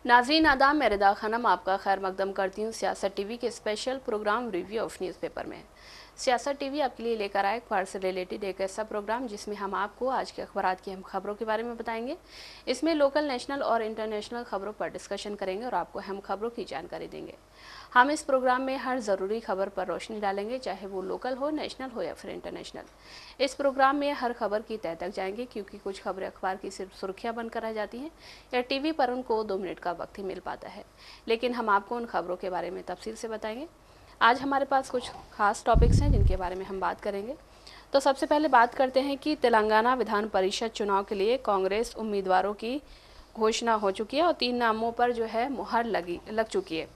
नाज़रीन आदाब, मैं रिदा खनम आपका खैर मकदम करती हूँ सियासत टीवी के special programme review of newspaper में। सियासत टीवी आपके लिए लेकर आए अखबार से रिलेटेड एक ऐसा प्रोग्राम जिसमें हम आपको आज के अखबार की अहम खबरों के बारे में बताएंगे। इसमें लोकल, नेशनल और इंटरनेशनल खबरों पर डिस्कशन करेंगे और आपको अहम खबरों की जानकारी देंगे। हम इस प्रोग्राम में हर ज़रूरी खबर पर रोशनी डालेंगे, चाहे वो लोकल हो, नेशनल हो या फिर इंटरनेशनल। इस प्रोग्राम में हर खबर की तह तक जाएंगे, क्योंकि कुछ खबरें अखबार की सिर्फ सुर्खियां बनकर रह जाती हैं या टीवी पर उनको 2 मिनट का वक्त ही मिल पाता है, लेकिन हम आपको उन खबरों के बारे में तफसील से बताएंगे। आज हमारे पास कुछ खास टॉपिक्स हैं जिनके बारे में हम बात करेंगे। तो सबसे पहले बात करते हैं कि तेलंगाना विधान परिषद चुनाव के लिए कांग्रेस उम्मीदवारों की घोषणा हो चुकी है और 3 नामों पर जो है मुहर लग चुकी है।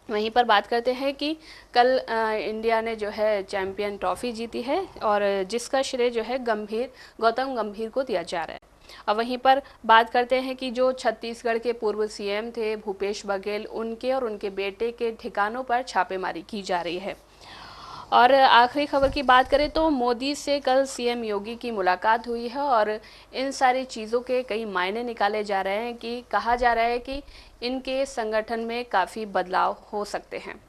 वहीं पर बात करते हैं कि कल इंडिया ने जो है चैंपियन ट्रॉफी जीती है और जिसका श्रेय जो है गौतम गंभीर को दिया जा रहा है। और वहीं पर बात करते हैं कि जो छत्तीसगढ़ के पूर्व सीएम थे भूपेश बघेल, उनके और उनके बेटे के ठिकानों पर छापेमारी की जा रही है। और आखिरी खबर की बात करें तो मोदी से कल सीएम योगी की मुलाकात हुई है और इन सारी चीज़ों के कई मायने निकाले जा रहे हैं कि कहा जा रहा है कि इनके संगठन में काफ़ी बदलाव हो सकते हैं।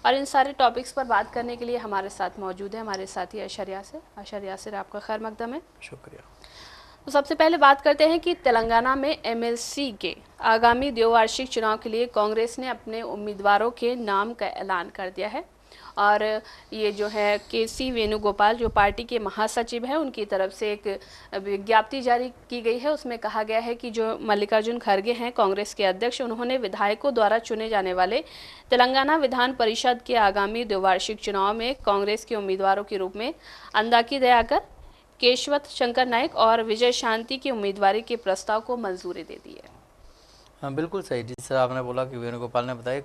और इन सारे टॉपिक्स पर बात करने के लिए हमारे साथ मौजूद है हमारे साथी अशर यासिर। अशर यासिर, आपका खैर मकदम है। शुक्रिया। तो सबसे पहले बात करते हैं कि तेलंगाना में एमएलसी के आगामी द्विवार्षिक चुनाव के लिए कांग्रेस ने अपने उम्मीदवारों के नाम का ऐलान कर दिया है। और ये जो है केसी वेणुगोपाल जो पार्टी के महासचिव हैं, उनकी तरफ से एक विज्ञप्ति जारी की गई है। उसमें कहा गया है कि जो मल्लिकार्जुन खड़गे हैं कांग्रेस के अध्यक्ष, उन्होंने विधायकों द्वारा चुने जाने वाले तेलंगाना विधान परिषद के आगामी द्विवार्षिक चुनाव में कांग्रेस के उम्मीदवारों के रूप में अंदाकी दयाकर, केशवत शंकर नायक और विजय शांति की उम्मीदवारी के प्रस्ताव को मंजूरी दे दी है। हाँ, बिल्कुल सही। जिस तरह आपने बोला कि वेणुगोपाल ने बताया,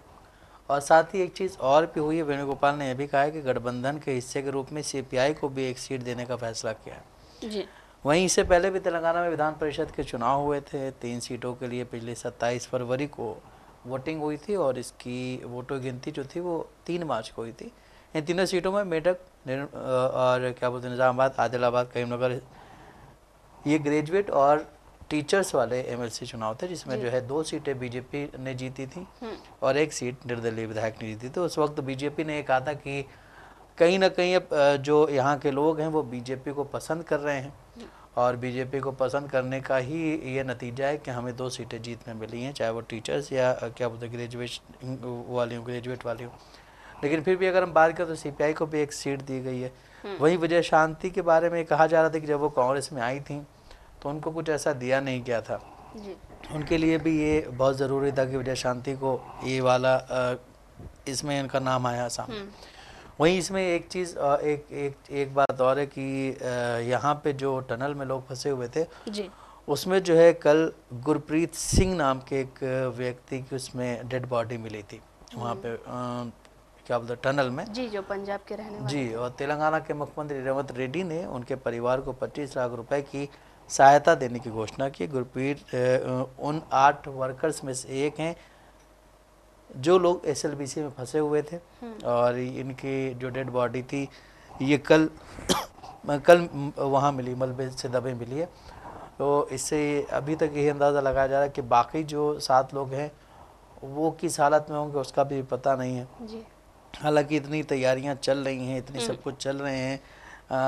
और साथ ही एक चीज़ और भी हुई है। वेणुगोपाल ने यह भी कहा है कि गठबंधन के हिस्से के रूप में सीपीआई को भी एक सीट देने का फैसला किया है। जी। वहीं इससे पहले भी तेलंगाना में विधान परिषद के चुनाव हुए थे। 3 सीटों के लिए पिछले 27 फरवरी को वोटिंग हुई थी और इसकी वोटों गिनती जो थी वो 3 मार्च को हुई थी। इन तीनों सीटों में मेडक और क्या बोलते हैं निज़ामाबाद, आदिलाबाद, करीमनगर, ये ग्रेजुएट और टीचर्स वाले एमएलसी चुनाव थे, जिसमें जो है 2 सीटें बीजेपी ने जीती थी और 1 सीट निर्दलीय विधायक ने जीती। तो उस वक्त बीजेपी ने कहा था कि कहीं ना कहीं अब जो यहाँ के लोग हैं वो बीजेपी को पसंद कर रहे हैं और बीजेपी को पसंद करने का ही ये नतीजा है कि हमें 2 सीटें जीतने मिली हैं, चाहे वो टीचर्स या क्या बोलते हैं ग्रेजुएट वाली हो। लेकिन फिर भी अगर हम बात करें तो सीपीआई को भी 1 सीट दी गई है। वहीं विजय शांति के बारे में कहा जा रहा था कि जब वो कांग्रेस में आई थी तो उनको कुछ ऐसा दिया नहीं गया था। उनके लिए भी ये बहुत ज़रूरी था कि विजय शांति को ये वाला इसमें इनका नाम आया सामने। वहीं इसमें एक चीज़ एक बात और है कि यहाँ पे जो टनल में लोग फंसे हुए थे जी। उसमें जो है कल गुरप्रीत सिंह नाम के एक व्यक्ति की उसमें डेड बॉडी मिली थी वहाँ पे क्या बोलते टनल में। जी, जो पंजाब के रहने वाले जी, और तेलंगाना के मुख्यमंत्री रेवंत रेड्डी ने उनके परिवार को 25 लाख रुपए की सहायता देने की घोषणा की। गुरप्रीत उन 8 वर्कर्स में से एक हैं जो लोग एसएलबीसी में फंसे हुए थे और इनकी जो डेड बॉडी थी ये कल वहाँ मिली, मलबे से दबे मिली है। तो इससे अभी तक यही अंदाज़ा लगाया जा रहा है कि बाकी जो 7 लोग हैं वो किस हालत में होंगे उसका भी पता नहीं है। जी। हालांकि इतनी तैयारियां चल रही हैं, इतनी सब कुछ चल रहे हैं,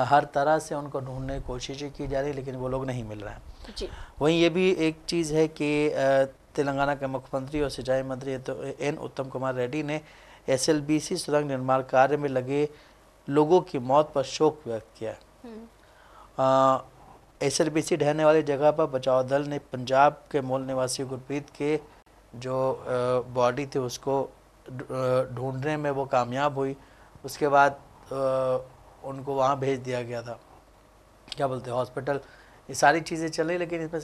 हर तरह से उनको ढूंढने की कोशिशें की जा रही है, लेकिन वो लोग नहीं मिल रहे हैं। जी। वहीं ये भी एक चीज़ है कि तेलंगाना के मुख्यमंत्री और सिंचाई मंत्री एन उत्तम कुमार रेड्डी ने एसएलबीसी सुरंग निर्माण कार्य में लगे लोगों की मौत पर शोक व्यक्त किया है। एसएलबीसी ढहने वाली जगह पर बचाव दल ने पंजाब के मूल निवासी गुरप्रीत के जो बॉडी थी उसको ढूंढने में वो कामयाब हुई। उसके बाद उनको वहाँ भेज दिया गया था, क्या बोलते हैं, हॉस्पिटल। ये सारी चीज़ें चल रही, लेकिन इसमें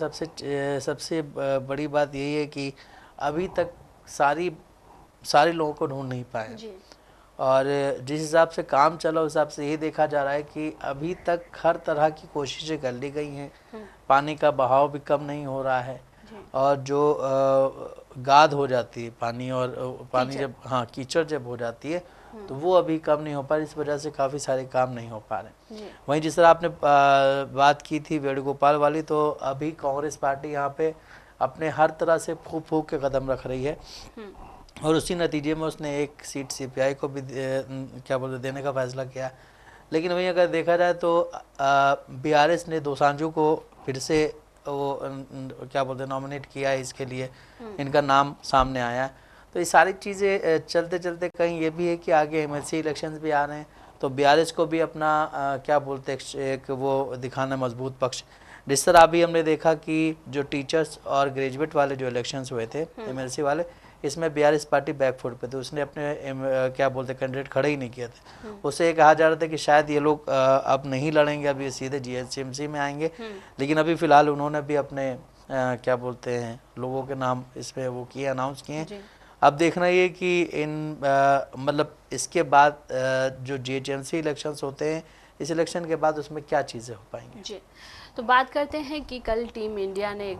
सबसे बड़ी बात यही है कि अभी तक सारे लोगों को ढूंढ नहीं पाए। और जिस हिसाब से काम चला उस हिसाब से ये देखा जा रहा है कि अभी तक हर तरह की कोशिशें कर ली गई हैं। पानी का बहाव भी कम नहीं हो रहा है और जो गाद हो जाती है पानी जब कीचड़ जब हो जाती है तो वो अभी कम नहीं हो पा रही। इस वजह से काफ़ी सारे काम नहीं हो पा रहे। वहीं जिस तरह आपने बात की थी वेणुगोपाल वाली, तो अभी कांग्रेस पार्टी यहाँ पे अपने हर तरह से फूक फूक के कदम रख रही है और उसी नतीजे में उसने एक सीट सीपीआई को भी क्या बोलते देने का फैसला किया। लेकिन वहीं अगर देखा जाए तो बीआरएस ने दोसांझू को फिर से वो क्या बोलते नॉमिनेट किया है इसके लिए, इनका नाम सामने आया। तो ये सारी चीज़ें चलते चलते कहीं ये भी है कि आगे एमएलसी इलेक्शंस भी आ रहे हैं, तो बीआरएस को भी अपना क्या बोलते एक वो दिखाना मजबूत पक्ष। जिस तरह अभी हमने देखा कि जो टीचर्स और ग्रेजुएट वाले जो इलेक्शंस हुए थे एमएलसी वाले, इसमें बीआरएस पार्टी बैकफुट पे थे, उसने अपने क्या बोलते कैंडिडेट खड़े ही नहीं किए थे। उससे कहा जा रहा था कि शायद ये लोग अब नहीं लड़ेंगे, अभी सीधे जीएचएमसी में आएंगे। लेकिन अभी फिलहाल उन्होंने भी अपने क्या बोलते हैं लोगों के नाम इसमें वो किए, अनाउंस किए। अब देखना ये कि इन मतलब इसके बाद जो जीएचएमसी इलेक्शंस होते हैं, इस इलेक्शन के बाद उसमें क्या चीज़ें हो पाएंगी। जी, तो बात करते हैं कि कल टीम इंडिया ने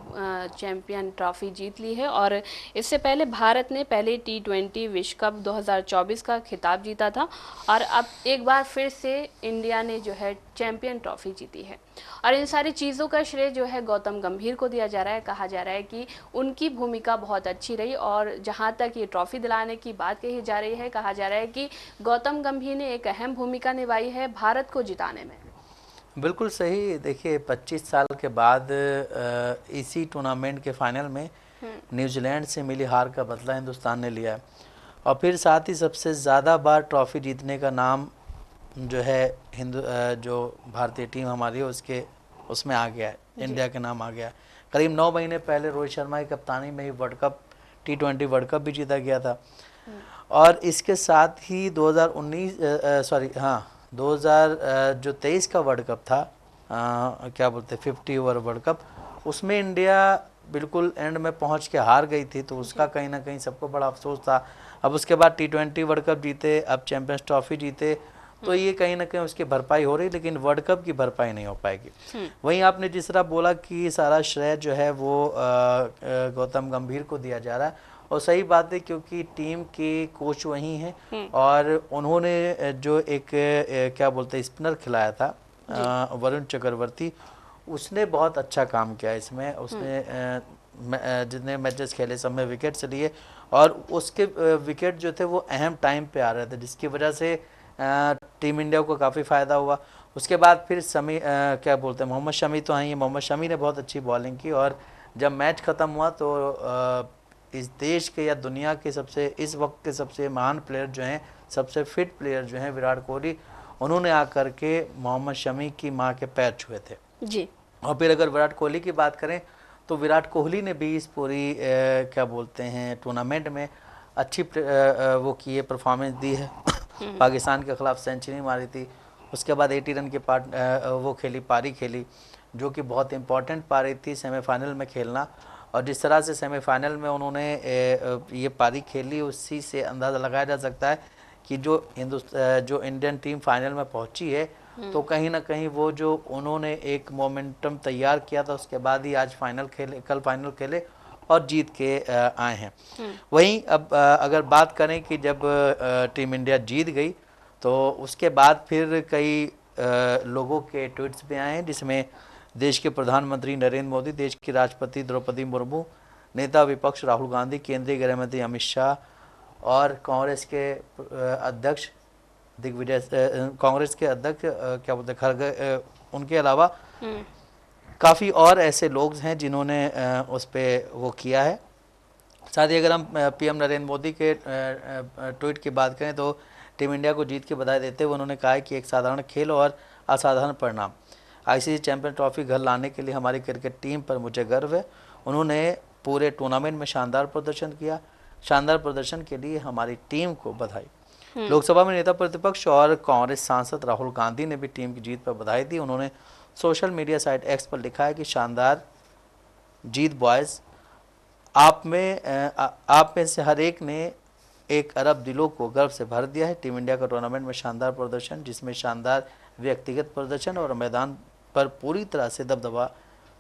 चैंपियन ट्रॉफी जीत ली है और इससे पहले भारत ने पहले T20 विश्व कप 2024 का खिताब जीता था और अब एक बार फिर से इंडिया ने जो है चैंपियन ट्रॉफी जीती है। और इन सारी चीज़ों का श्रेय जो है गौतम गंभीर को दिया जा रहा है। कहा जा रहा है कि उनकी भूमिका बहुत अच्छी रही और जहां तक ये ट्रॉफी दिलाने की बात कही जा रही है, कहा जा रहा है कि गौतम गंभीर ने एक अहम भूमिका निभाई है भारत को जिताने में। बिल्कुल सही। देखिए 25 साल के बाद इसी टूर्नामेंट के फाइनल में न्यूजीलैंड से मिली हार का बदला हिंदुस्तान ने लिया है और फिर साथ ही सबसे ज़्यादा बार ट्रॉफी जीतने का नाम जो है जो भारतीय टीम हमारी है उसमें आ गया है, इंडिया के नाम आ गया है। करीब 9 महीने पहले रोहित शर्मा की कप्तानी में ही world cup T20 world cup भी जीता गया था और इसके साथ ही 2023 का वर्ल्ड कप था क्या बोलते 50 ओवर वर्ल्ड कप, उसमें इंडिया बिल्कुल एंड में पहुंच के हार गई थी, तो उसका कहीं ना कहीं सबको बड़ा अफसोस था। अब उसके बाद T20 वर्ल्ड कप जीते, अब चैंपियंस ट्रॉफी जीते, तो ये कहीं ना कहीं उसकी भरपाई हो रही, लेकिन वर्ल्ड कप की भरपाई नहीं हो पाएगी। वहीं आपने जिस तरह बोला कि सारा श्रेय जो है वो गौतम गंभीर को दिया जा रहा है और सही बात है, क्योंकि टीम के कोच वही हैं और उन्होंने जो एक क्या बोलते स्पिनर खिलाया था वरुण चक्रवर्ती, उसने बहुत अच्छा काम किया इसमें। उसने जितने मैचेस खेले सब में विकेट्स लिए और उसके विकेट जो थे वो अहम टाइम पे आ रहे थे, जिसकी वजह से टीम इंडिया को काफ़ी फ़ायदा हुआ। उसके बाद फिर क्या बोलते हैं मोहम्मद शमी तो हैं, मोहम्मद शमी ने बहुत अच्छी बॉलिंग की और जब मैच ख़त्म हुआ तो इस देश के या दुनिया के इस वक्त के सबसे महान प्लेयर जो हैं, सबसे फिट प्लेयर जो हैं विराट कोहली, उन्होंने आकर के मोहम्मद शमी की मां के पैर छुए थे जी। और फिर अगर विराट कोहली की बात करें तो विराट कोहली ने भी इस पूरी क्या बोलते हैं टूर्नामेंट में अच्छी वो की है, परफॉर्मेंस दी है। पाकिस्तान के खिलाफ सेंचुरी मारी थी, उसके बाद 80 रन की पारी खेली जो कि बहुत इंपॉर्टेंट पारी थी सेमीफाइनल में खेलना। और जिस तरह से सेमीफाइनल में उन्होंने ये पारी खेली, उसी से अंदाज़ा लगाया जा सकता है कि जो इंडियन टीम फाइनल में पहुंची है तो कहीं ना कहीं वो जो उन्होंने एक मोमेंटम तैयार किया था, उसके बाद ही आज कल फाइनल खेले और जीत के आए हैं। वहीं अब अगर बात करें कि जब टीम इंडिया जीत गई तो उसके बाद फिर कई लोगों के ट्वीट्स भी आए हैं, जिसमें देश के प्रधानमंत्री नरेंद्र मोदी, देश की राष्ट्रपति द्रौपदी मुर्मू, नेता विपक्ष राहुल गांधी, केंद्रीय गृह मंत्री अमित शाह और कांग्रेस के अध्यक्ष क्या बोलते खड़गे, उनके अलावा काफ़ी और ऐसे लोग हैं जिन्होंने उस पर वो किया है। साथ ही अगर हम पीएम नरेंद्र मोदी के ट्वीट की बात करें तो टीम इंडिया को जीत के बधाई देते हुए उन्होंने कहा है कि एक साधारण खेल और असाधारण परिणाम, आईसीसी चैंपियन ट्रॉफी घर लाने के लिए हमारी क्रिकेट टीम पर मुझे गर्व है। उन्होंने पूरे टूर्नामेंट में शानदार प्रदर्शन किया, शानदार प्रदर्शन के लिए हमारी टीम को बधाई। लोकसभा में नेता प्रतिपक्ष और कांग्रेस सांसद राहुल गांधी ने भी टीम की जीत पर बधाई दी। उन्होंने सोशल मीडिया साइट एक्स पर लिखा है कि शानदार जीत बॉयज़, आप में से हर एक ने 1 अरब दिलों को गर्व से भर दिया है। टीम इंडिया का टूर्नामेंट में शानदार प्रदर्शन, जिसमें शानदार व्यक्तिगत प्रदर्शन और मैदान पर पूरी तरह से दबदबा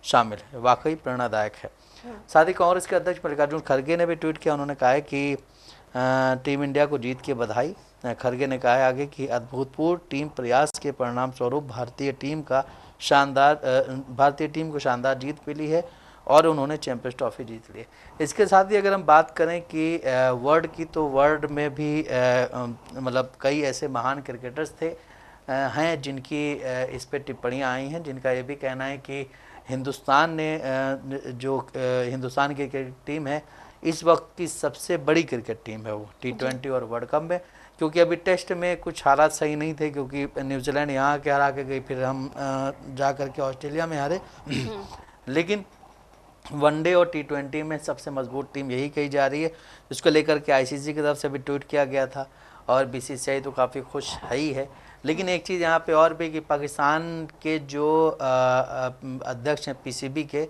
शामिल है, वाकई प्रेरणादायक है। साथ ही कांग्रेस के अध्यक्ष मल्लिकार्जुन खड़गे ने भी ट्वीट किया। उन्होंने कहा है कि टीम इंडिया को जीत की बधाई। खड़गे ने कहा है आगे कि अभूतपूर्व टीम प्रयास के परिणाम स्वरूप भारतीय टीम को शानदार जीत मिली है। और उन्होंने चैंपियंस ट्रॉफी जीत ली। इसके साथ ही अगर हम बात करें कि वर्ल्ड की, तो वर्ल्ड में भी मतलब कई ऐसे महान क्रिकेटर्स थे हैं जिनकी इस पे टिप्पणियाँ आई हैं, जिनका ये भी कहना है कि हिंदुस्तान ने जो हिंदुस्तान की क्रिकेट टीम है इस वक्त की सबसे बड़ी क्रिकेट टीम है वो T20 और वर्ल्ड कप में, क्योंकि अभी टेस्ट में कुछ हालात सही नहीं थे, क्योंकि न्यूजीलैंड यहाँ के हरा के गई, फिर हम जा कर के ऑस्ट्रेलिया में हारे लेकिन वनडे और T20 में सबसे मजबूत टीम यही कही जा रही है। इसको लेकर के ICC की तरफ से भी ट्वीट किया गया था और BCCI तो काफ़ी खुश है ही है। लेकिन एक चीज़ यहाँ पे और भी कि पाकिस्तान के जो अध्यक्ष हैं PCB के,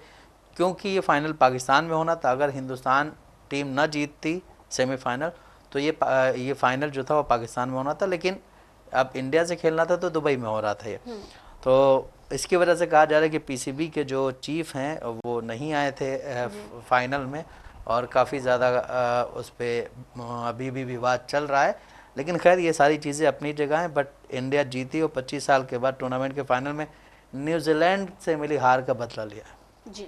क्योंकि ये फाइनल पाकिस्तान में होना था, अगर हिंदुस्तान टीम न जीतती सेमीफाइनल तो ये फाइनल जो था वो पाकिस्तान में होना था, लेकिन अब इंडिया से खेलना था तो दुबई में हो रहा था ये। तो इसकी वजह से कहा जा रहा है कि PCB के जो चीफ हैं वो नहीं आए थे फाइनल में, और काफ़ी ज़्यादा उस पर अभी भी विवाद चल रहा है। लेकिन खैर ये सारी चीज़ें अपनी जगह हैं, बट इंडिया जीती और 25 साल के बाद टूर्नामेंट के फाइनल में न्यूजीलैंड से मिली हार का बदला लिया। जी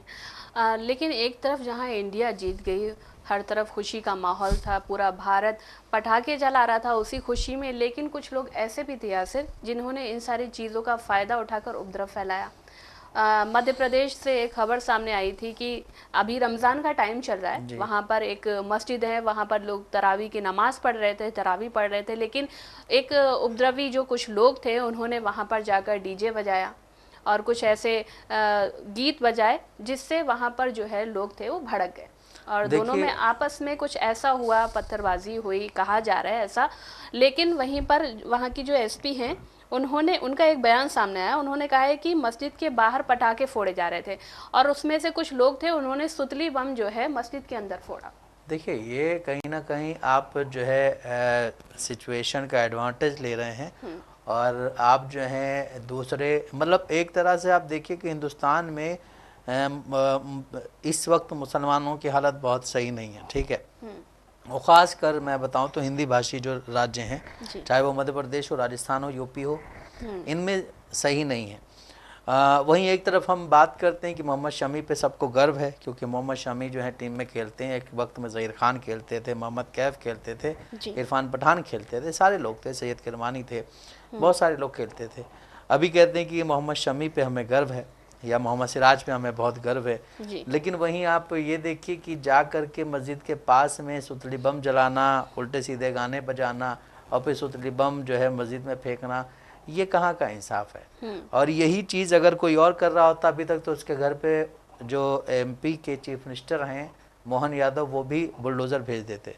लेकिन एक तरफ जहां इंडिया जीत गई, हर तरफ खुशी का माहौल था, पूरा भारत पटाखे जला रहा था उसी खुशी में, लेकिन कुछ लोग ऐसे भी थे यासिर जिन्होंने इन सारी चीज़ों का फ़ायदा उठाकर उपद्रव फैलाया। मध्य प्रदेश से एक खबर सामने आई थी कि अभी रमज़ान का टाइम चल रहा है, वहाँ पर एक मस्जिद है, वहाँ पर लोग तरावी की नमाज़ पढ़ रहे थे, तरावी पढ़ रहे थे, लेकिन एक उपद्रवी जो कुछ लोग थे उन्होंने वहाँ पर जाकर DJ बजाया और कुछ ऐसे गीत बजाए जिससे वहाँ पर जो है लोग थे वो भड़क गए और दोनों में आपस में कुछ ऐसा हुआ, पत्थरबाजी हुई, कहा जा रहा है ऐसा। लेकिन वहीं पर वहाँ की जो SP हैं उनका एक बयान सामने आया, उन्होंने कहा है कि मस्जिद के बाहर पटाखे फोड़े जा रहे थे और उसमें से कुछ लोग थे उन्होंने सुतली बम जो है मस्जिद के अंदर फोड़ा। देखिए ये कहीं ना कहीं आप जो है सिचुएशन का एडवांटेज ले रहे हैं और आप जो है दूसरे, मतलब एक तरह से आप देखिए कि हिंदुस्तान में इस वक्त मुसलमानों की हालत बहुत सही नहीं है, ठीक है। और ख़ास कर मैं बताऊं तो हिंदी भाषी जो राज्य हैं, चाहे वो मध्य प्रदेश हो, राजस्थान हो, यूपी हो, इनमें सही नहीं है। वहीं एक तरफ हम बात करते हैं कि मोहम्मद शमी पे सबको गर्व है, क्योंकि मोहम्मद शमी जो है टीम में खेलते हैं। एक वक्त में ज़हीर खान खेलते थे, मोहम्मद कैफ खेलते थे, इरफान पठान खेलते थे, सारे लोग थे, सैयद किरमानी थे, बहुत सारे लोग खेलते थे। अभी कहते हैं कि मोहम्मद शमी पे हमें गर्व है या मोहम्मद सिराज पे हमें बहुत गर्व है, लेकिन वहीं आप ये देखिए कि जा कर के मस्जिद के पास में सुतली बम जलाना, उल्टे सीधे गाने बजाना और फिर सुतली बम जो है मस्जिद में फेंकना, ये कहाँ का इंसाफ है। और यही चीज़ अगर कोई और कर रहा होता अभी तक तो उसके घर पे जो MP के चीफ मिनिस्टर हैं मोहन यादव, वो भी बुलडोज़र भेज देते,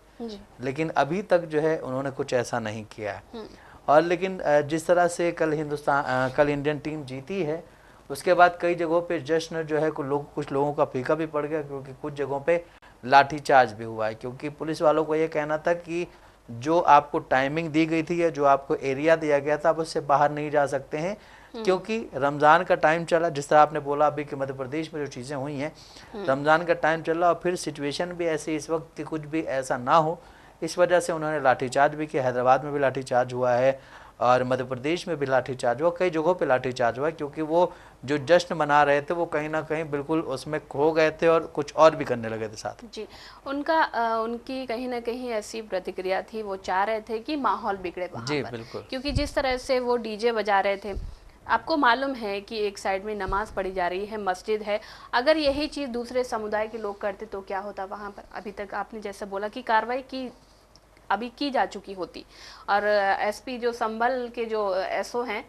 लेकिन अभी तक जो है उन्होंने कुछ ऐसा नहीं किया है। और लेकिन जिस तरह से कल इंडियन टीम जीती है, उसके बाद कई जगहों पे जश्न जो है कुछ लोगों का फीका भी पड़ गया, क्योंकि कुछ जगहों पे लाठीचार्ज भी हुआ है, क्योंकि पुलिस वालों को ये कहना था कि जो आपको टाइमिंग दी गई थी या जो आपको एरिया दिया गया था आप उससे बाहर नहीं जा सकते हैं, क्योंकि रमज़ान का टाइम चला। जिस तरह आपने बोला अभी कि मध्य प्रदेश में जो चीज़ें हुई हैं, रमज़ान का टाइम चल रहा और फिर सिचुएशन भी ऐसी इस वक्त कि कुछ भी ऐसा ना हो, इस वजह से उन्होंने लाठीचार्ज भी किया। हैदराबाद में भी लाठीचार्ज हुआ है और मध्य प्रदेश में भी लाठीचार्ज हुआ, कई जगहों पे लाठीचार्ज हुआ, क्योंकि वो जो जश्न मना रहे थे वो कहीं ना कहीं बिल्कुल उसमें खो गए थे और कुछ और भी करने लगे थे साथ। जी, उनकी कहीं ना कहीं ऐसी प्रतिक्रिया थी, वो चाह रहे थे कि माहौल बिगड़े वहाँ जी पर। बिल्कुल, क्योंकि जिस तरह से वो DJ बजा रहे थे, आपको मालूम है कि एक साइड में नमाज पढ़ी जा रही है, मस्जिद है, अगर यही चीज़ दूसरे समुदाय के लोग करते तो क्या होता वहाँ पर। अभी तक आपने जैसे बोला कि कार्रवाई अभी की जा चुकी होती। और SP जो संभल के जो SO हैं,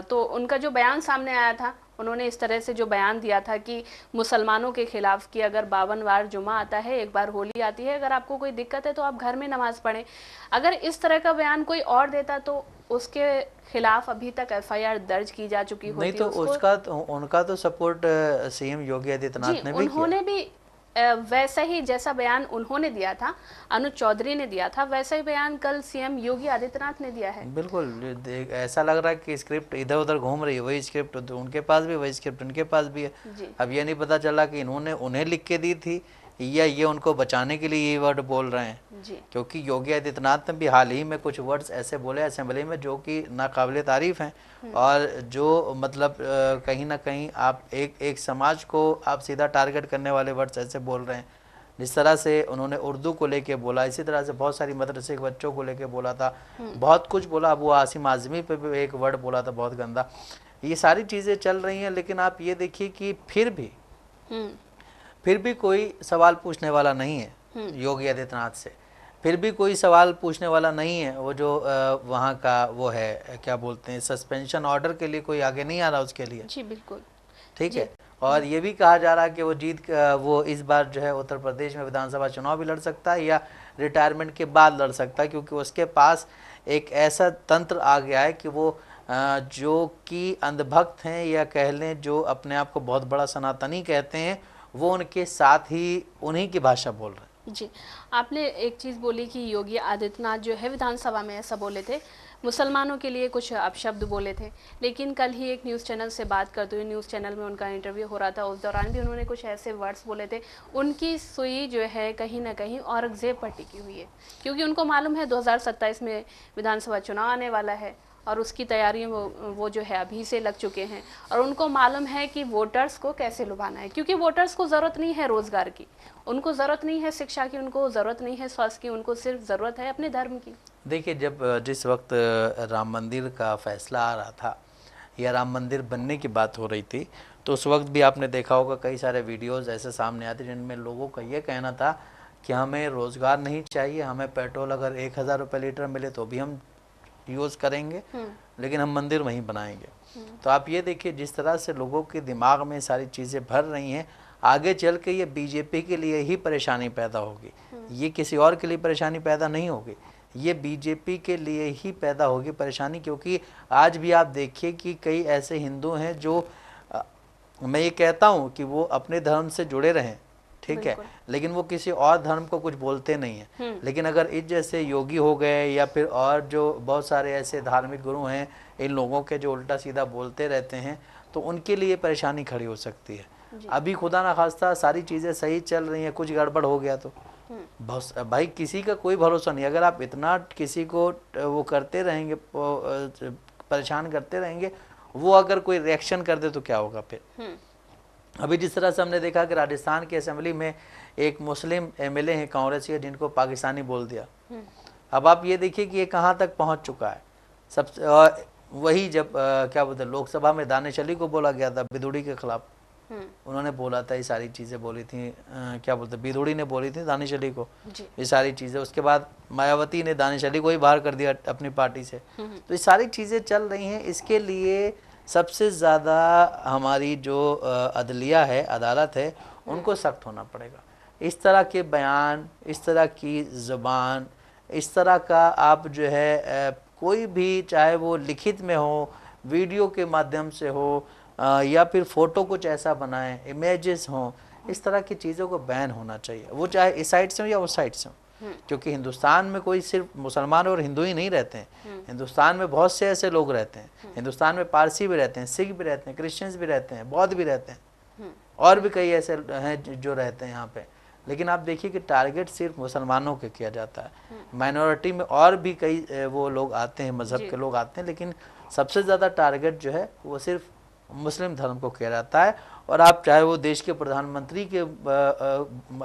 तो उनका जो बयान सामने आया था, उन्होंने इस तरह से जो बयान दिया था कि मुसलमानों के खिलाफ कि अगर 52 बार जुमा आता है, एक बार होली आती है, अगर आपको कोई दिक्कत है तो आप घर में नमाज पढ़ें। अगर इस तरह का बयान कोई और देता तो उसके खिलाफ अभी तक FIR दर्ज की जा चुकी होती। नहीं तो उनका तो सपोर्ट CM योगी आदित्यनाथ ने भी किया। उन्होंने भी वैसा ही जैसा बयान उन्होंने दिया था, अनुज चौधरी ने दिया था, वैसा ही बयान कल CM योगी आदित्यनाथ ने दिया है। बिल्कुल, ऐसा लग रहा है कि स्क्रिप्ट इधर उधर घूम रही है, वही स्क्रिप्ट तो उनके पास भी, वही स्क्रिप्ट उनके पास भी है। अब ये नहीं पता चला कि इन्होंने उन्हें लिख के दी थी या ये उनको बचाने के लिए ये वर्ड बोल रहे हैं? जी। क्योंकि योगी आदित्यनाथ ने भी हाल ही में कुछ वर्ड्स ऐसे बोले असेंबली में जो कि नाकाबिले तारीफ हैं और जो मतलब कहीं ना कहीं आप एक समाज को आप सीधा टारगेट करने वाले वर्ड्स ऐसे बोल रहे हैं। जिस तरह से उन्होंने उर्दू को लेके बोला, इसी तरह से बहुत सारी मदरसे के बच्चों को लेके बोला था, बहुत कुछ बोला। वो आसिम आज़मी पे भी एक वर्ड बोला था बहुत गंदा। ये सारी चीज़ें चल रही हैं, लेकिन आप ये देखिए कि फिर भी कोई सवाल पूछने वाला नहीं है योगी आदित्यनाथ से। फिर भी कोई सवाल पूछने वाला नहीं है। वो जो वहाँ का वो है क्या बोलते हैं सस्पेंशन ऑर्डर के लिए कोई आगे नहीं आ रहा उसके लिए। जी बिल्कुल। ठीक है। और ये भी कहा जा रहा है कि वो इस बार जो है उत्तर प्रदेश में विधानसभा चुनाव भी लड़ सकता है या रिटायरमेंट के बाद लड़ सकता है, क्योंकि उसके पास एक ऐसा तंत्र आ गया है कि वो जो कि अंधभक्त हैं या कह लें जो अपने आप को बहुत बड़ा सनातनी कहते हैं, वो उनके साथ ही उन्हीं की भाषा बोल रहे हैं। जी, आपने एक चीज़ बोली कि योगी आदित्यनाथ जो है विधानसभा में ऐसा बोले थे, मुसलमानों के लिए कुछ अपशब्द बोले थे। लेकिन कल ही एक न्यूज़ चैनल से बात करते हुए, न्यूज़ चैनल में उनका इंटरव्यू हो रहा था, उस दौरान भी उन्होंने कुछ ऐसे वर्ड्स बोले थे। उनकी सुई जो है कहीं ना कहीं औरंगजेब पर टिकी हुई है, क्योंकि उनको मालूम है 2027 में विधानसभा चुनाव आने वाला है और उसकी तैयारियों वो जो है अभी से लग चुके हैं। और उनको मालूम है कि वोटर्स को कैसे लुभाना है, क्योंकि वोटर्स को ज़रूरत नहीं है रोज़गार की, उनको ज़रूरत नहीं है शिक्षा की, उनको ज़रूरत नहीं है स्वास्थ्य की, उनको सिर्फ ज़रूरत है अपने धर्म की। देखिए, जिस वक्त राम मंदिर का फैसला आ रहा था या राम मंदिर बनने की बात हो रही थी, तो उस वक्त भी आपने देखा होगा कई सारे वीडियोस ऐसे सामने आते जिनमें लोगों का ये कहना था कि हमें रोज़गार नहीं चाहिए, हमें पेट्रोल अगर 1000 रुपये लीटर मिले तो भी हम यूज़ करेंगे, लेकिन हम मंदिर वहीं बनाएंगे। तो आप ये देखिए जिस तरह से लोगों के दिमाग में सारी चीज़ें भर रही हैं, आगे चल के ये बीजेपी के लिए ही परेशानी पैदा होगी, ये किसी और के लिए परेशानी पैदा नहीं होगी, ये बीजेपी के लिए ही पैदा होगी परेशानी। क्योंकि आज भी आप देखिए कि कई ऐसे हिंदू हैं जो मैं ये कहता हूँ कि वो अपने धर्म से जुड़े रहें, ठीक है, लेकिन वो किसी और धर्म को कुछ बोलते नहीं हैं। लेकिन अगर इस जैसे योगी हो गए या फिर और जो बहुत सारे ऐसे धार्मिक गुरु हैं, इन लोगों के जो उल्टा सीधा बोलते रहते हैं, तो उनके लिए परेशानी खड़ी हो सकती है। अभी खुदा ना खास्ता सारी चीज़ें सही चल रही हैं, कुछ गड़बड़ हो गया तो भाई किसी का कोई भरोसा नहीं। अगर आप इतना किसी को वो करते रहेंगे, परेशान करते रहेंगे, वो अगर कोई रिएक्शन कर दे तो क्या होगा फिर। अभी जिस तरह से हमने देखा कि राजस्थान की असेंबली में एक मुस्लिम एमएलए हैं कांग्रेस के, जिनको पाकिस्तानी बोल दिया। अब आप ये देखिए कि ये कहाँ तक पहुँच चुका है। सबसे वही जब क्या बोलते हैं लोकसभा में दानिश अली को बोला गया था बिदुड़ी के खिलाफ, उन्होंने बोला था, ये सारी चीज़ें बोली थी, क्या बोलते बिदुड़ी ने बोली थी दानिश अली को ये सारी चीज़ें। उसके बाद मायावती ने दानिश अली को ही बाहर कर दिया अपनी पार्टी से। तो ये सारी चीज़ें चल रही हैं। इसके लिए सबसे ज़्यादा हमारी जो अदलिया है, अदालत है, उनको सख्त होना पड़ेगा। इस तरह के बयान, इस तरह की ज़ुबान, इस तरह का आप जो है कोई भी, चाहे वो लिखित में हो, वीडियो के माध्यम से हो, या फिर फ़ोटो कुछ ऐसा बनाएं, इमेजेस हों, इस तरह की चीज़ों को बैन होना चाहिए, वो चाहे इस साइड से हो या उस साइड से हो। क्योंकि हिंदुस्तान में कोई सिर्फ मुसलमान और हिंदू ही नहीं रहते हैं, हिंदुस्तान में बहुत से ऐसे लोग रहते हैं। हिंदुस्तान में पारसी भी रहते हैं, सिख भी रहते हैं, क्रिश्चियंस भी रहते हैं, बौद्ध भी रहते हैं, और भी कई ऐसे हैं जो रहते हैं यहाँ पे। लेकिन आप देखिए कि टारगेट सिर्फ मुसलमानों के किया जाता है। माइनॉरिटी में और भी कई वो लोग आते हैं, मज़हब के लोग आते हैं, लेकिन सबसे ज़्यादा टारगेट जो है वो सिर्फ मुस्लिम धर्म को किया जाता है। और आप चाहे वो देश के प्रधानमंत्री के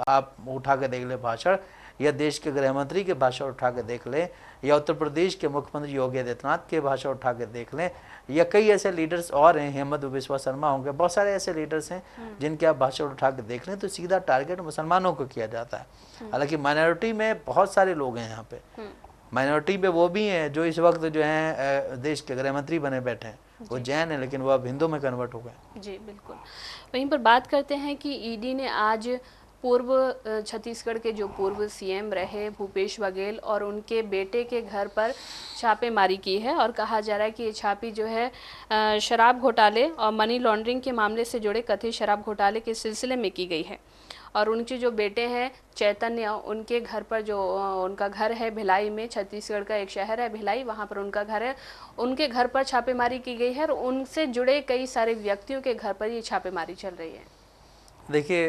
आप उठा के देख ले भाषण, या देश के गृह मंत्री के भाषण उठा के देख लें, या उत्तर प्रदेश के मुख्यमंत्री योगी आदित्यनाथ के भाषण उठा के देख लें, या कई ऐसे लीडर्स और हैं, हेमंत बिस्वा शर्मा होंगे, बहुत सारे ऐसे लीडर्स हैं जिनके आप भाषण उठा के देख लें, तो सीधा टारगेट मुसलमानों को किया जाता है। हालांकि माइनॉरिटी में बहुत सारे लोग हैं यहाँ पे, माइनॉरिटी में वो भी हैं जो इस वक्त जो हैं देश के गृह मंत्री बने बैठे हैं, वो जैन है, लेकिन वो अब हिंदू में कन्वर्ट हो गए। जी बिल्कुल। वहीं पर बात करते हैं कि ईडी ने आज पूर्व छत्तीसगढ़ के जो पूर्व सीएम रहे भूपेश बघेल और उनके बेटे के घर पर छापेमारी की है। और कहा जा रहा है कि ये छापी जो है शराब घोटाले और मनी लॉन्ड्रिंग के मामले से जुड़े कथित शराब घोटाले के सिलसिले में की गई है। और उनके जो बेटे हैं चैतन्य, उनके घर पर जो उनका घर है भिलाई में, छत्तीसगढ़ का एक शहर है भिलाई, वहाँ पर उनका घर है, उनके घर पर छापेमारी की गई है और उनसे जुड़े कई सारे व्यक्तियों के घर पर ये छापेमारी चल रही है। देखिए,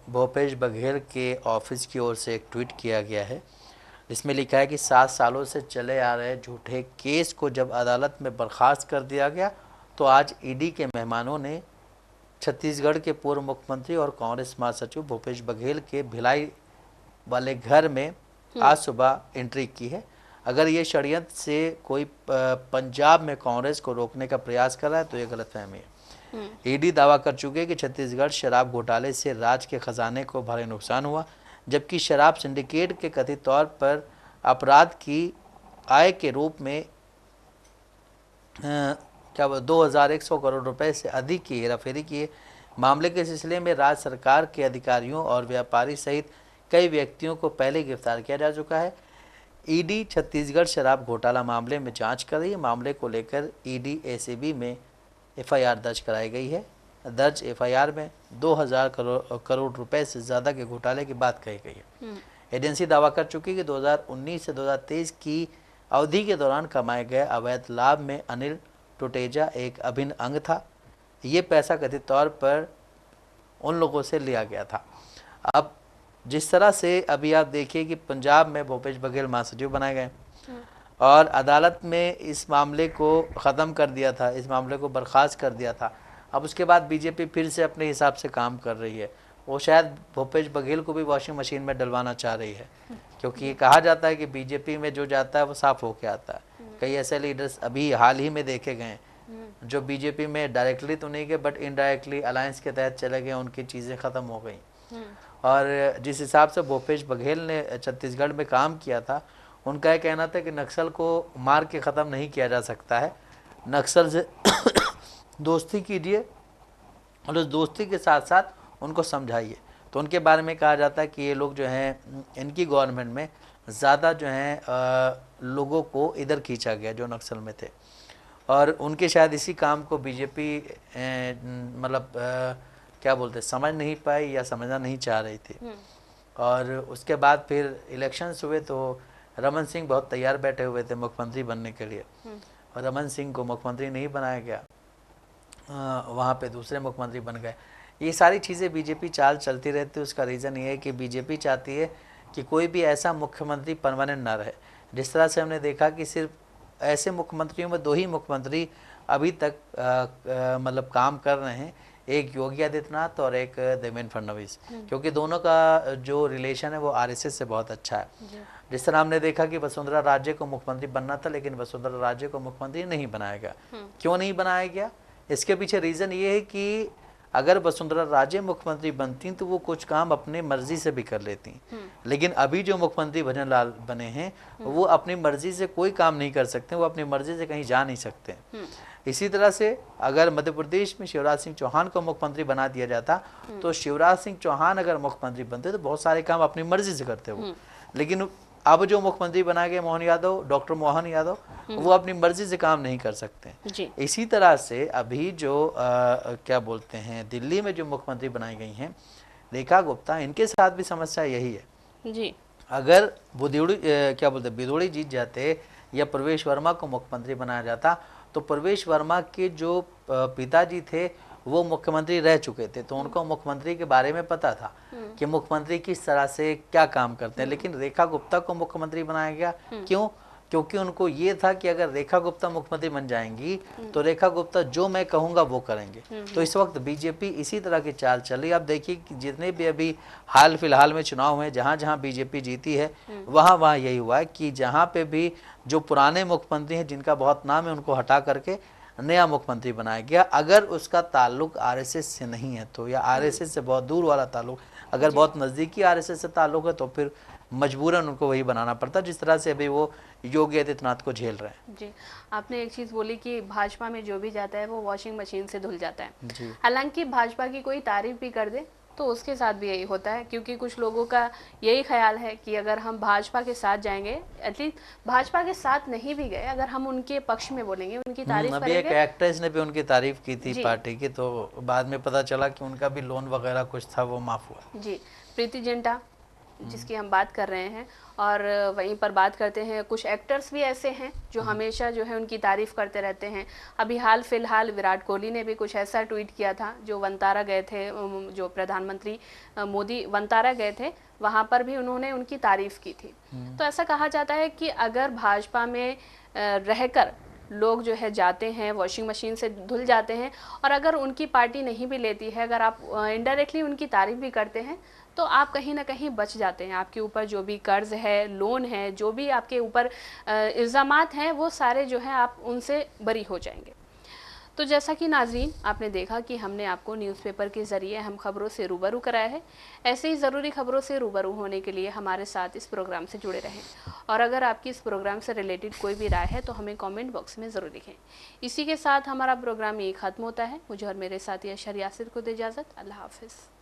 भूपेश बघेल के ऑफिस की ओर से एक ट्वीट किया गया है जिसमें लिखा है कि 7 सालों से चले आ रहे झूठे केस को जब अदालत में बर्खास्त कर दिया गया तो आज ईडी के मेहमानों ने छत्तीसगढ़ के पूर्व मुख्यमंत्री और कांग्रेस महासचिव भूपेश बघेल के भिलाई वाले घर में आज सुबह एंट्री की है। अगर ये षड्यंत्र से कोई पंजाब में कांग्रेस को रोकने का प्रयास कर रहा है तो ये गलतफहमी है। ईडी दावा कर चुके हैं कि छत्तीसगढ़ शराब घोटाले से राज्य के खजाने को भारी नुकसान हुआ, जबकि शराब सिंडिकेट के कथित तौर पर अपराध की आय के रूप में 2100 करोड़ रुपए से अधिक की हेराफेरी की है। मामले के सिलसिले में राज्य सरकार के अधिकारियों और व्यापारी सहित कई व्यक्तियों को पहले गिरफ्तार किया जा चुका है। ईडी छत्तीसगढ़ शराब घोटाला मामले में जांच कर रही है। मामले को लेकर ईडी एसीबी में एफआईआर दर्ज कराई गई है। दर्ज एफआईआर में 2000 करोड़ रुपए से ज़्यादा के घोटाले की बात कही गई है। एजेंसी दावा कर चुकी है कि 2019 से 2023 की अवधि के दौरान कमाए गए अवैध लाभ में अनिल टुटेजा एक अभिन्न अंग था। ये पैसा कथित तौर पर उन लोगों से लिया गया था। अब जिस तरह से अभी आप देखिए कि पंजाब में भूपेश बघेल महासचिव बनाए गए और अदालत में इस मामले को ख़त्म कर दिया था, इस मामले को बर्खास्त कर दिया था। अब उसके बाद बीजेपी फिर से अपने हिसाब से काम कर रही है। वो शायद भूपेश बघेल को भी वॉशिंग मशीन में डलवाना चाह रही है, क्योंकि कहा जाता है कि बीजेपी में जो जाता है वो साफ होके आता है। कई ऐसे लीडर्स अभी हाल ही में देखे गए जो बीजेपी में डायरेक्टली तो नहीं गए बट इनडायरेक्टली अलायंस के तहत चले गए, उनकी चीज़ें ख़त्म हो गई। और जिस हिसाब से भूपेश बघेल ने छत्तीसगढ़ में काम किया था, उनका यह कहना था कि नक्सल को मार के ख़त्म नहीं किया जा सकता है, नक्सल से दोस्ती कीजिए और उस दोस्ती के साथ साथ उनको समझाइए। तो उनके बारे में कहा जाता है कि ये लोग जो हैं, इनकी गवर्नमेंट में ज़्यादा जो हैं लोगों को इधर खींचा गया जो नक्सल में थे, और उनके शायद इसी काम को बीजेपी मतलब क्या बोलते समझ नहीं पाई या समझना नहीं चाह रही थी। और उसके बाद फिर इलेक्शंस हुए तो रमन सिंह बहुत तैयार बैठे हुए थे मुख्यमंत्री बनने के लिए, और रमन सिंह को मुख्यमंत्री नहीं बनाया गया, वहाँ पे दूसरे मुख्यमंत्री बन गए। ये सारी चीज़ें बीजेपी चाल चलती रहती है। उसका रीज़न ये है कि बीजेपी चाहती है कि कोई भी ऐसा मुख्यमंत्री परमानेंट ना रहे। जिस तरह से हमने देखा कि सिर्फ ऐसे मुख्यमंत्रियों में 2 ही मुख्यमंत्री अभी तक मतलब काम कर रहे हैं, एक योगी आदित्यनाथ और एक देवेंद्र फडणवीस, क्योंकि दोनों का जो रिलेशन है वो आरएसएस से बहुत अच्छा है। जिस तरह हमने देखा कि वसुंधरा राजे को मुख्यमंत्री बनना था, लेकिन वसुंधरा राजे को मुख्यमंत्री नहीं बनाया गया। क्यों नहीं बनाया गया? इसके पीछे रीज़न ये है कि अगर वसुंधरा राजे मुख्यमंत्री बनती तो वो कुछ काम अपने मर्जी से भी कर लेती, लेकिन अभी जो मुख्यमंत्री भजन लाल बने हैं वो अपनी मर्जी से कोई काम नहीं कर सकते, वो अपनी मर्जी से कहीं जा नहीं सकते। इसी तरह से अगर मध्य प्रदेश में शिवराज सिंह चौहान को मुख्यमंत्री बना दिया जाता तो शिवराज सिंह चौहान अगर मुख्यमंत्री बनते तो बहुत सारे काम अपनी मर्जी से करते वो, लेकिन अब जो मुख्यमंत्री बनाए गए मोहन यादव, डॉक्टर मोहन यादव, वो अपनी मर्जी से काम नहीं कर सकते। इसी तरह से अभी जो क्या बोलते हैं दिल्ली में जो मुख्यमंत्री बनाई गई हैं रेखा गुप्ता, इनके साथ भी समस्या यही है जी। अगर बिदोड़ी जीत जाते या प्रवेश वर्मा को मुख्यमंत्री बनाया जाता तो प्रवेश वर्मा के जो पिताजी थे वो मुख्यमंत्री रह चुके थे, तो उनको मुख्यमंत्री के बारे में पता था कि मुख्यमंत्री किस तरह से क्या काम करते हैं। लेकिन रेखा गुप्ता को मुख्यमंत्री बनाया गया, क्यों? क्योंकि उनको ये था कि अगर रेखा गुप्ता मुख्यमंत्री बन जाएंगी तो रेखा गुप्ता जो मैं कहूँगा वो करेंगे। तो इस वक्त बीजेपी इसी तरह की चाल चली। आप देखिए कि जितने भी अभी हाल फिलहाल में चुनाव हुए, जहाँ जहाँ बीजेपी जीती है वहाँ वहाँ यही हुआ है कि जहाँ पे भी जो पुराने मुख्यमंत्री हैं जिनका बहुत नाम है उनको हटा करके नया मुख्यमंत्री बनाया गया। अगर उसका ताल्लुक आरएसएस से नहीं है तो, या आरएसएस से बहुत दूर वाला ताल्लुक, अगर बहुत नज़दीकी आरएसएस से ताल्लुक है तो फिर मजबूरन उनको वही बनाना पड़ता, जिस तरह से अभी वो योगी आदित्यनाथ को झेल रहे हैं। जी, आपने एक चीज़ बोली कि भाजपा में जो भी जाता है वो वॉशिंग मशीन से धुल जाता है। हालांकि भाजपा की कोई तारीफ भी कर दे तो उसके साथ भी यही होता है, क्योंकि कुछ लोगों का यही ख्याल है कि अगर हम भाजपा के साथ जाएंगे, एटलीस्ट भाजपा के साथ नहीं भी गए, अगर हम उनके पक्ष में बोलेंगे, उनकी तारीफ करेंगे। अभी एक एक्ट्रेस ने भी उनकी तारीफ की थी पार्टी की, तो बाद में पता चला कि उनका भी लोन वगैरह कुछ था वो माफ हुआ। जी, प्रीति जिंटा जिसकी हम बात कर रहे हैं, और वहीं पर बात करते हैं कुछ एक्टर्स भी ऐसे हैं जो हमेशा जो है उनकी तारीफ करते रहते हैं। अभी हाल फिलहाल विराट कोहली ने भी कुछ ऐसा ट्वीट किया था, जो वनतारा गए थे, जो प्रधानमंत्री मोदी वनतारा गए थे, वहाँ पर भी उन्होंने उनकी तारीफ की थी। तो ऐसा कहा जाता है कि अगर भाजपा में रहकर लोग जो है जाते हैं, वॉशिंग मशीन से धुल जाते हैं, और अगर उनकी पार्टी नहीं भी लेती है, अगर आप इनडायरेक्टली उनकी तारीफ भी करते हैं, तो आप कहीं ना कहीं बच जाते हैं। आपके ऊपर जो भी कर्ज है, लोन है, जो भी आपके ऊपर इल्ज़ामात हैं, वो सारे जो है आप उनसे बरी हो जाएंगे। तो जैसा कि नाज़रीन आपने देखा कि हमने आपको न्यूज़पेपर के ज़रिए हम खबरों से रूबरू कराया है। ऐसे ही ज़रूरी खबरों से रूबरू होने के लिए हमारे साथ इस प्रोग्राम से जुड़े रहें, और अगर आपकी इस प्रोग्राम से रिलेटेड कोई भी राय है तो हमें कमेंट बॉक्स में ज़रूर लिखें। इसी के साथ हमारा प्रोग्राम ये ख़त्म होता है। मुझे और मेरे साथी अशर यासिर को दे इजाज़त। अल्लाह हाफ़िज़।